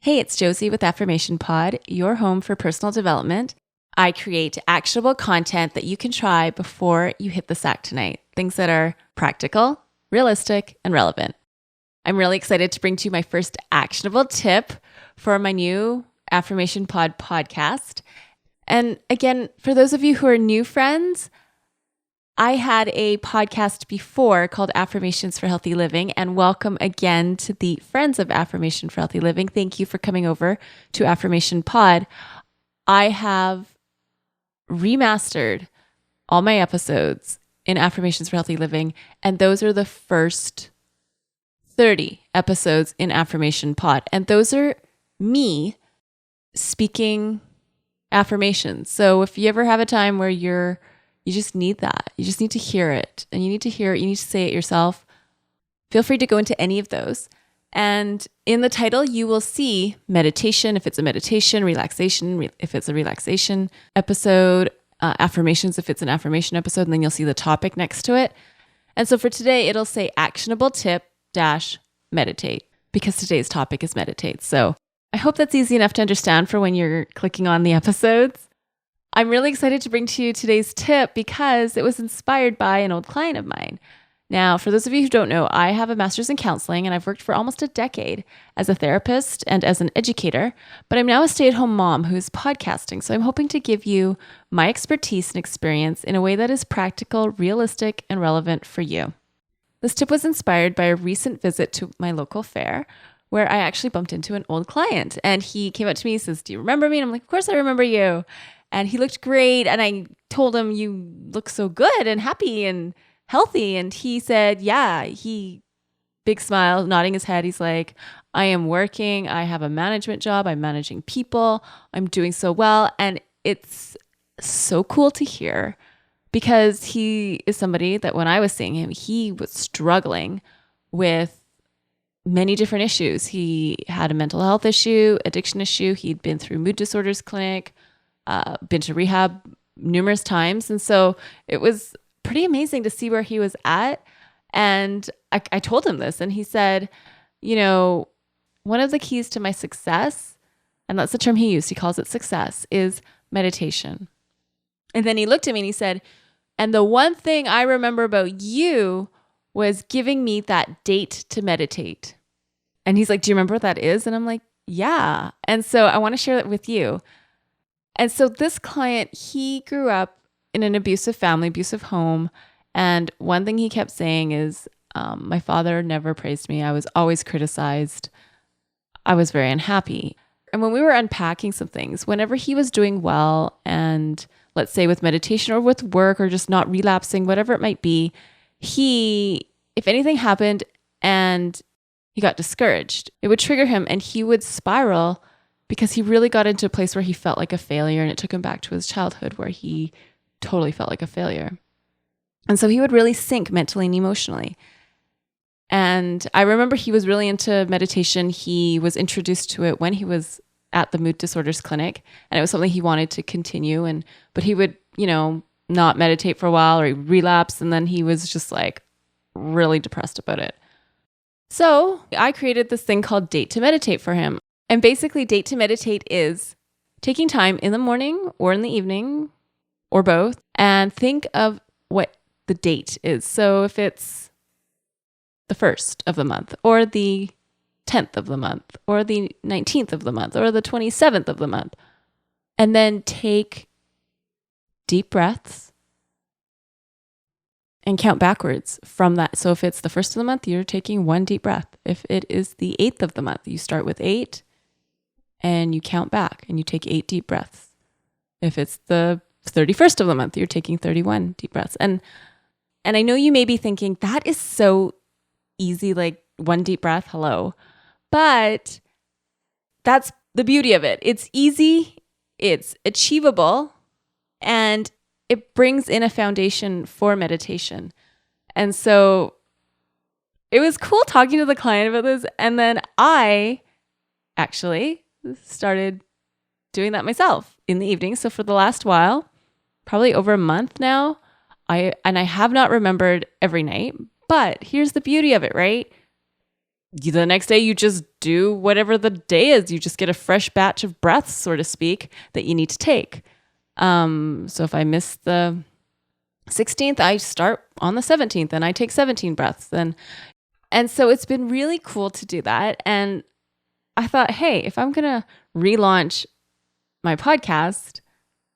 Hey, it's Josie with Affirmation Pod, your home for personal development. I create actionable content that you can try before you hit the sack tonight. Things that are practical, realistic, and relevant. I'm really excited to bring to you my first actionable tip for my new Affirmation Pod podcast. And again, for those of you who are new friends, I had a podcast before called Affirmations for Healthy Living, and welcome again to the friends of Affirmation for Healthy Living. Thank you for coming over to Affirmation Pod. I have remastered all my episodes in Affirmations for Healthy Living, and those are the first 30 episodes in Affirmation Pod. And those are me speaking affirmations. So if you ever have a time where you just need that. You just need to hear it. And you need to hear it. You need to say it yourself. Feel free to go into any of those. And in the title, you will see meditation, if it's a meditation, relaxation, if it's a relaxation episode, affirmations, if it's an affirmation episode, and then you'll see the topic next to it. And so for today, it'll say actionable tip - meditate, because today's topic is meditate. So I hope that's easy enough to understand for when you're clicking on the episodes. I'm really excited to bring to you today's tip because it was inspired by an old client of mine. Now, for those of you who don't know, I have a master's in counseling and I've worked for almost a decade as a therapist and as an educator, but I'm now a stay-at-home mom who's podcasting. So I'm hoping to give you my expertise and experience in a way that is practical, realistic, and relevant for you. This tip was inspired by a recent visit to my local fair where I actually bumped into an old client, and he came up to me and says, "Do you remember me?" And I'm like, "Of course I remember you." And he looked great. And I told him, "You look so good and happy and healthy." And he said, "Yeah." Big smile, nodding his head. He's like, "I am working. I have a management job. I'm managing people. I'm doing so well." And it's so cool to hear because he is somebody that when I was seeing him, he was struggling with many different issues. He had a mental health issue, addiction issue. He'd been through mood disorders clinic, been to rehab numerous times. And so it was pretty amazing to see where he was at. And I told him this, and he said, one of the keys to my success, and that's the term he used, he calls it success, is meditation. And then he looked at me and he said, "And the one thing I remember about you was giving me that date to meditate." And he's like, "Do you remember what that is?" And I'm like, "Yeah." And so I want to share that with you. And so this client, he grew up in an abusive family, abusive home. And one thing he kept saying is, my father never praised me. I was always criticized. I was very unhappy. And when we were unpacking some things, whenever he was doing well, and let's say with meditation or with work or just not relapsing, whatever it might be, if anything happened and he got discouraged, it would trigger him and he would spiral because he really got into a place where he felt like a failure, and it took him back to his childhood where he totally felt like a failure. And so he would really sink mentally and emotionally. And I remember he was really into meditation. He was introduced to it when he was at the mood disorders clinic, and it was something he wanted to continue. But he would, not meditate for a while, or he relapsed, and then he was just like really depressed about it. So I created this thing called Date to Meditate for him. And basically, Date to Meditate is taking time in the morning or in the evening or both and think of what the date is. So if it's the 1st of the month or the 10th of the month or the 19th of the month or the 27th of the month, and then take deep breaths and count backwards from that. So if it's the 1st of the month, you're taking one deep breath. If it is the 8th of the month, you start with 8 and you count back and you take 8 deep breaths. If it's the 31st of the month, you're taking 31 deep breaths. And I know you may be thinking, that is so easy, like one deep breath, hello. But that's the beauty of it. It's easy, it's achievable, and it brings in a foundation for meditation. And so it was cool talking to the client about this. And then I actually started doing that myself in the evening. So for the last while, probably over a month now, I have not remembered every night, but here's the beauty of it, right? the next day you just do whatever the day is. You just get a fresh batch of breaths, so to speak, that you need to take. So if I miss the 16th, I start on the 17th and I take 17 breaths. And so it's been really cool to do that. And I thought, hey, if I'm going to relaunch my podcast,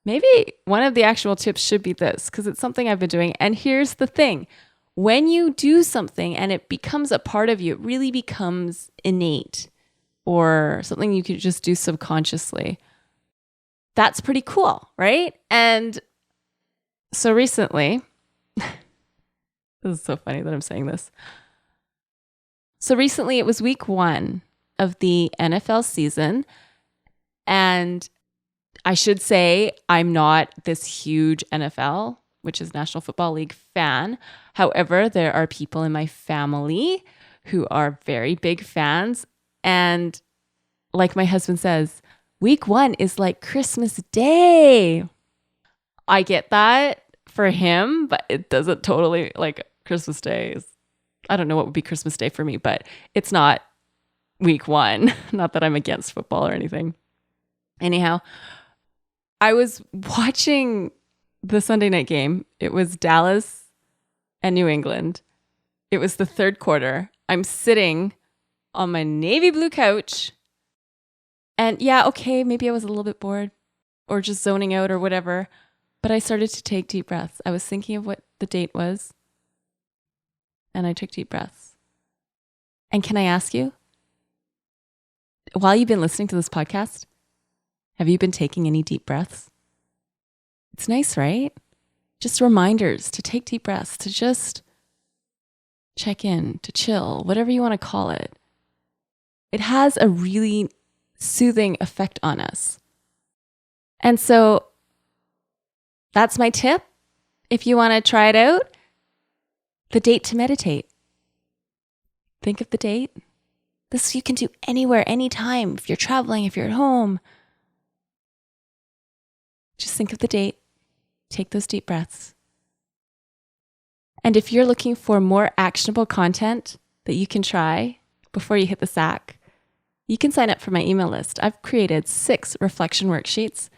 maybe one of the actual tips should be this, because it's something I've been doing. And here's the thing. When you do something and it becomes a part of you, it really becomes innate or something you could just do subconsciously. That's pretty cool, right? And so recently, this is so funny that I'm saying this. So recently it was week 1 of the NFL season. And I should say I'm not this huge NFL, which is National Football League, fan. However, there are people in my family who are very big fans. And like my husband says, week 1 is like Christmas Day. I get that for him, but it doesn't totally, like, Christmas Day is, I don't know what would be Christmas Day for me, but it's not week 1. Not that I'm against football or anything. Anyhow, I was watching the Sunday night game. It was Dallas and New England. It was the third quarter. I'm sitting on my navy blue couch. And yeah, okay, maybe I was a little bit bored or just zoning out or whatever. But I started to take deep breaths. I was thinking of what the date was. And I took deep breaths. And can I ask you, while you've been listening to this podcast, have you been taking any deep breaths? It's nice, right? Just reminders to take deep breaths, to just check in, to chill, whatever you want to call it. It has a really soothing effect on us. And so that's my tip. If you want to try it out, the date to meditate. Think of the date. This you can do anywhere, anytime. If you're traveling, if you're at home. Just think of the date. Take those deep breaths. And if you're looking for more actionable content that you can try before you hit the sack, you can sign up for my email list. I've created 6 reflection worksheets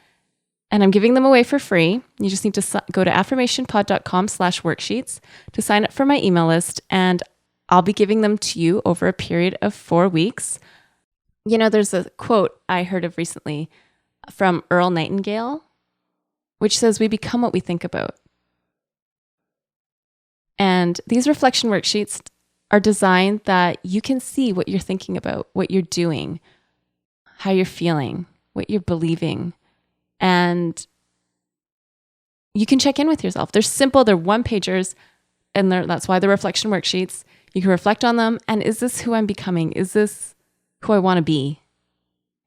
and I'm giving them away for free. You just need to go to affirmationpod.com/worksheets to sign up for my email list, and I'll be giving them to you over a period of 4 weeks. You know, there's a quote I heard of recently from Earl Nightingale, which says, "We become what we think about." And these reflection worksheets are designed that you can see what you're thinking about, what you're doing, how you're feeling, what you're believing. And you can check in with yourself. They're simple, they're one-pagers, and that's why they're reflection worksheets. You can reflect on them. And is this who I'm becoming? Is this who I want to be?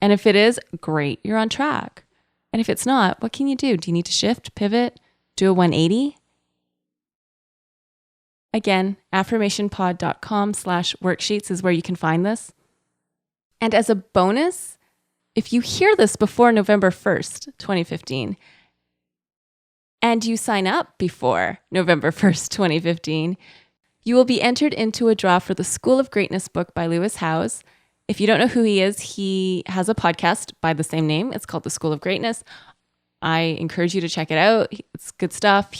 And if it is, great, you're on track. And if it's not, what can you do? Do you need to shift, pivot, do a 180? Again, affirmationpod.com/worksheets is where you can find this. And as a bonus, if you hear this before November 1st, 2015, and you sign up before November 1st, 2015, you will be entered into a draw for the School of Greatness book by Lewis Howes. If you don't know who he is, he has a podcast by the same name. It's called The School of Greatness. I encourage you to check it out. It's good stuff.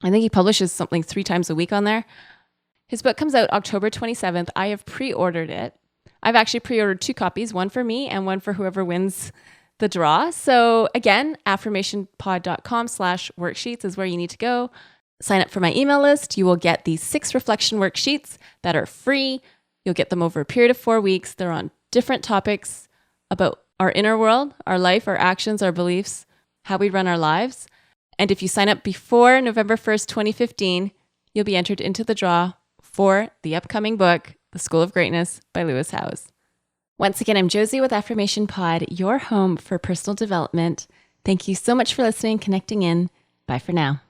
I think he publishes something 3 times a week on there. His book comes out October 27th. I have pre-ordered it. I've actually pre-ordered 2 copies, one for me and one for whoever wins the draw. So again, affirmationpod.com/worksheets is where you need to go. Sign up for my email list. You will get these 6 reflection worksheets that are free. You'll get them over a period of 4 weeks. They're on different topics about our inner world, our life, our actions, our beliefs, how we run our lives. And if you sign up before November 1st, 2015, you'll be entered into the draw for the upcoming book, The School of Greatness by Lewis Howes. Once again, I'm Josie with Affirmation Pod, your home for personal development. Thank you so much for listening, connecting in. Bye for now.